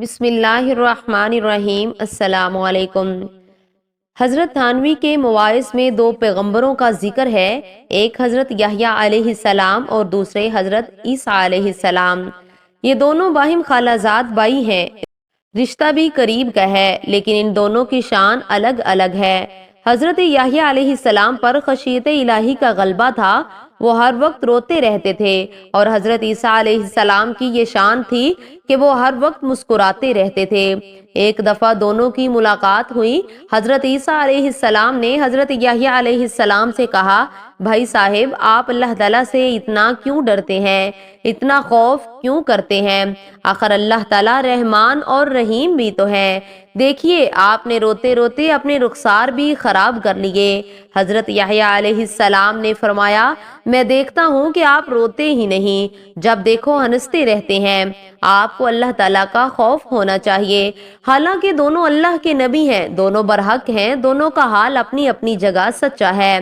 بسم اللہ الرحمن الرحیم۔ السلام علیکم۔ حضرت تھانوی کے مواعظ میں دو پیغمبروں کا ذکر ہے، ایک حضرت یحییٰ علیہ السلام اور دوسرے حضرت عیسیٰ علیہ السلام۔ یہ دونوں باہم خالہ زاد بھائی ہیں، رشتہ بھی قریب کا ہے، لیکن ان دونوں کی شان الگ الگ ہے۔ حضرت یحییٰ علیہ السلام پر خشیت الہی کا غلبہ تھا، وہ ہر وقت روتے رہتے تھے، اور حضرت عیسیٰ علیہ السلام کی یہ شان تھی کہ وہ ہر وقت مسکراتے رہتے تھے۔ ایک دفعہ دونوں کی ملاقات ہوئی۔ حضرت عیسیٰ علیہ السلام نے حضرت یحییٰ علیہ السلام سے کہا، بھائی صاحب، آپ اللہ تعالیٰ سے اتنا کیوں ڈرتے ہیں، اتنا خوف کیوں کرتے ہیں؟ آخر اللہ تعالیٰ رحمان اور رحیم بھی تو ہے۔ دیکھیے، آپ نے روتے روتے اپنے رخسار بھی خراب کر لیے۔ حضرت یحییٰ علیہ السلام نے فرمایا، میں دیکھتا ہوں کہ آپ روتے ہی نہیں، جب دیکھو ہنستے رہتے ہیں۔ آپ کو اللہ تعالیٰ کا خوف ہونا چاہیے۔ حالانکہ دونوں اللہ کے نبی ہیں، دونوں برحق ہیں، دونوں کا حال اپنی اپنی جگہ سچا ہے۔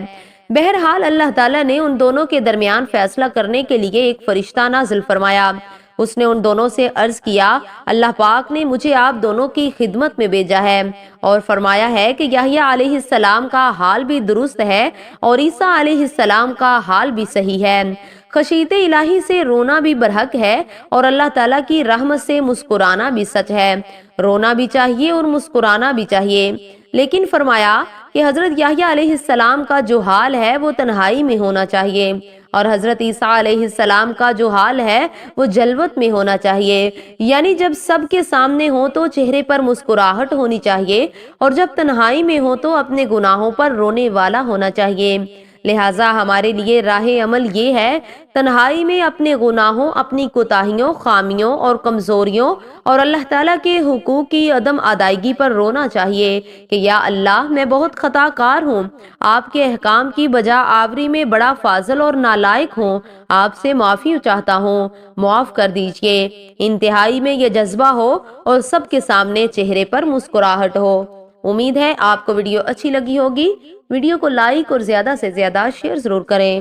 بہرحال اللہ تعالیٰ نے ان دونوں کے درمیان فیصلہ کرنے کے لیے ایک فرشتہ نازل فرمایا۔ اس نے ان دونوں سے عرض کیا، اللہ پاک نے مجھے آپ دونوں کی خدمت میں بھیجا ہے اور فرمایا ہے کہ یحییٰ علیہ السلام کا حال بھی درست ہے اور عیسیٰ علیہ السلام کا حال بھی صحیح ہے۔ خشیت الہی سے رونا بھی برحق ہے اور اللہ تعالیٰ کی رحمت سے مسکرانا بھی سچ ہے۔ رونا بھی چاہیے اور مسکرانا بھی چاہیے، لیکن فرمایا کہ حضرت یحییٰ علیہ السلام کا جو حال ہے وہ تنہائی میں ہونا چاہیے، اور حضرت عیسیٰ علیہ السلام کا جو حال ہے وہ جلوت میں ہونا چاہیے، یعنی جب سب کے سامنے ہو تو چہرے پر مسکراہٹ ہونی چاہیے، اور جب تنہائی میں ہو تو اپنے گناہوں پر رونے والا ہونا چاہیے۔ لہٰذا ہمارے لیے راہ عمل یہ ہے، تنہائی میں اپنے گناہوں، اپنی کوتاہیوں، خامیوں اور کمزوریوں اور اللہ تعالیٰ کے حقوق کی عدم ادائیگی پر رونا چاہیے کہ یا اللہ، میں بہت خطا کار ہوں، آپ کے احکام کی بجا آوری میں بڑا فاضل اور نالائق ہوں، آپ سے معافی چاہتا ہوں، معاف کر دیجئے۔ انتہائی میں یہ جذبہ ہو اور سب کے سامنے چہرے پر مسکراہٹ ہو۔ امید ہے آپ کو ویڈیو اچھی لگی ہوگی۔ ویڈیو کو لائک اور زیادہ سے زیادہ شیئر ضرور کریں۔